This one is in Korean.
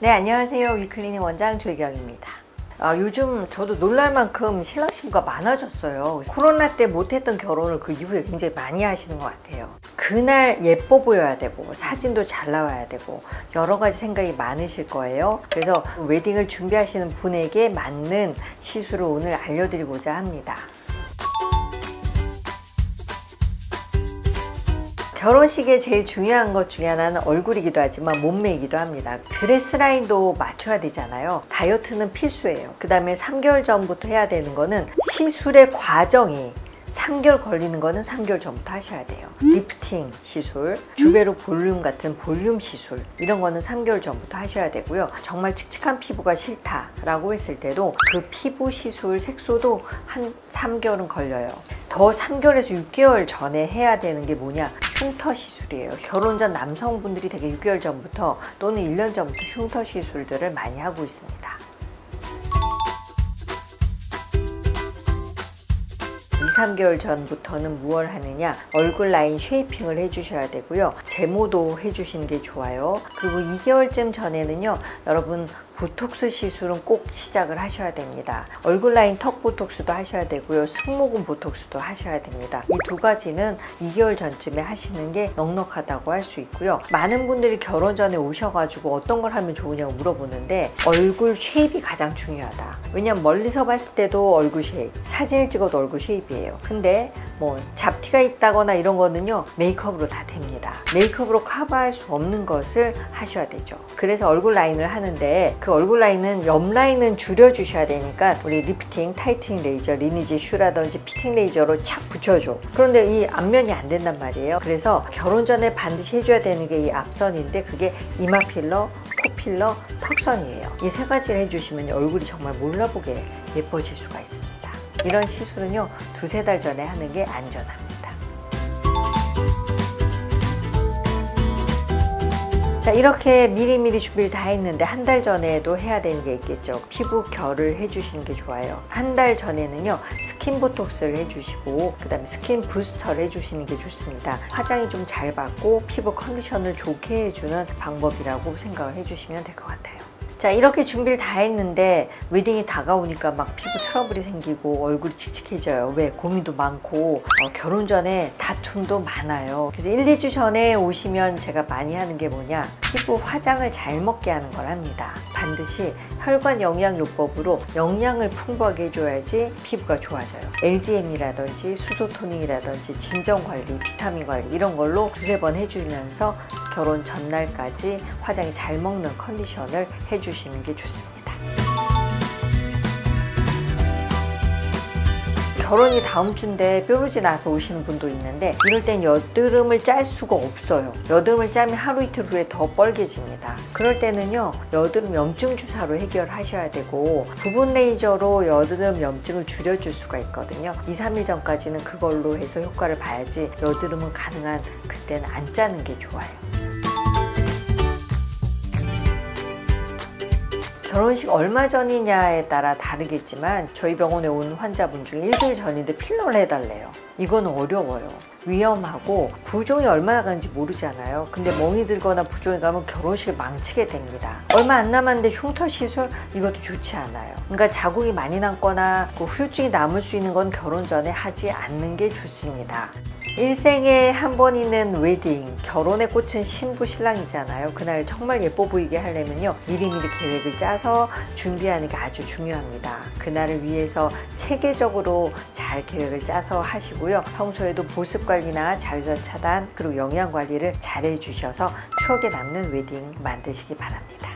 네, 안녕하세요. 위클리닝 원장 조혜경입니다. 요즘 저도 놀랄 만큼 신랑 신부가 많아졌어요. 코로나 때 못했던 결혼을 그 이후에 굉장히 많이 하시는 것 같아요. 그날 예뻐 보여야 되고 사진도 잘 나와야 되고 여러 가지 생각이 많으실 거예요. 그래서 웨딩을 준비하시는 분에게 맞는 시술을 오늘 알려드리고자 합니다. 결혼식에 제일 중요한 것 중에 하나는 얼굴이기도 하지만 몸매이기도 합니다. 드레스 라인도 맞춰야 되잖아요. 다이어트는 필수예요. 그 다음에 3개월 전부터 해야 되는 거는 시술의 과정이 3개월 걸리는 거는 3개월 전부터 하셔야 돼요. 리프팅 시술, 주베로 볼륨 같은 볼륨 시술 이런 거는 3개월 전부터 하셔야 되고요. 정말 칙칙한 피부가 싫다라고 했을 때도 그 피부 시술 색소도 한 3개월은 걸려요. 더 3개월에서 6개월 전에 해야 되는 게 뭐냐? 흉터 시술이에요. 결혼 전 남성분들이 되게 6개월 전부터 또는 1년 전부터 흉터 시술들을 많이 하고 있습니다. 2~3개월 전부터는 무엇을 하느냐, 얼굴 라인 쉐이핑을 해주셔야 되고요. 제모도 해주시는 게 좋아요. 그리고 2개월쯤 전에는요, 여러분 보톡스 시술은 꼭 시작을 하셔야 됩니다. 얼굴 라인 턱 보톡스도 하셔야 되고요, 승모근 보톡스도 하셔야 됩니다. 이 두 가지는 2개월 전쯤에 하시는 게 넉넉하다고 할 수 있고요. 많은 분들이 결혼 전에 오셔가지고 어떤 걸 하면 좋으냐고 물어보는데 얼굴 쉐입이 가장 중요하다. 왜냐면 멀리서 봤을 때도 얼굴 쉐입, 사진을 찍어도 얼굴 쉐입이에요. 근데 뭐 잡티가 있다거나 이런 거는요, 메이크업으로 다 됩니다. 메이크업으로 커버할 수 없는 것을 하셔야 되죠. 그래서 얼굴 라인을 하는데 그 얼굴 라인은 옆 라인은 줄여주셔야 되니까 우리 리프팅, 타이트닝 레이저, 리니지 슈라든지 피팅 레이저로 착 붙여줘. 그런데 이 앞면이 안 된단 말이에요. 그래서 결혼 전에 반드시 해줘야 되는 게 이 앞선인데 그게 이마 필러, 코 필러, 턱선이에요. 이 세 가지를 해주시면 얼굴이 정말 몰라보게 예뻐질 수가 있습니다. 이런 시술은요, 2~3달 전에 하는 게 안전합니다. 자, 이렇게 미리미리 준비를 다 했는데 한 달 전에도 해야 되는 게 있겠죠. 피부 결을 해주시는 게 좋아요. 한 달 전에는요, 스킨 보톡스를 해주시고 그 다음에 스킨 부스터를 해주시는 게 좋습니다. 화장이 좀 잘 받고 피부 컨디션을 좋게 해주는 방법이라고 생각을 해주시면 될 것 같아요. 자, 이렇게 준비를 다 했는데 웨딩이 다가오니까 막 피부 트러블이 생기고 얼굴이 칙칙해져요. 왜? 고민도 많고 결혼 전에 다툼도 많아요. 그래서 1~2주 전에 오시면 제가 많이 하는 게 뭐냐, 피부 화장을 잘 먹게 하는 걸 합니다. 반드시 혈관 영양요법으로 영양을 풍부하게 해줘야지 피부가 좋아져요. LDM이라든지 수도 토닝이라든지 진정관리, 비타민 관리 이런 걸로 2~3번 해주면서 결혼 전날까지 화장이 잘 먹는 컨디션을 해주시는 게 좋습니다. 결혼이 다음 주인데 뾰루지 나서 오시는 분도 있는데 이럴 땐 여드름을 짤 수가 없어요. 여드름을 짜면 하루 이틀 후에 더 뻘개집니다. 그럴 때는요, 여드름 염증 주사로 해결하셔야 되고 부분 레이저로 여드름 염증을 줄여줄 수가 있거든요. 2~3일 전까지는 그걸로 해서 효과를 봐야지 여드름은 가능한 그때는 안 짜는 게 좋아요. 결혼식 얼마 전이냐에 따라 다르겠지만 저희 병원에 온 환자분 중에 일주일 전인데 필러를 해달래요. 이거는 어려워요. 위험하고 부종이 얼마나 가는지 모르잖아요. 근데 멍이 들거나 부종이 가면 결혼식을 망치게 됩니다. 얼마 안 남았는데 흉터 시술? 이것도 좋지 않아요. 그러니까 자국이 많이 남거나 그 후유증이 남을 수 있는 건 결혼 전에 하지 않는 게 좋습니다. 일생에 한 번 있는 웨딩, 결혼에 꽂힌 신부 신랑이잖아요. 그날 정말 예뻐 보이게 하려면요, 미리미리 계획을 짜서 준비하는 게 아주 중요합니다. 그날을 위해서 체계적으로 잘 계획을 짜서 하시고요. 평소에도 보습 관리나 자외선 차단 그리고 영양 관리를 잘 해주셔서 추억에 남는 웨딩 만드시기 바랍니다.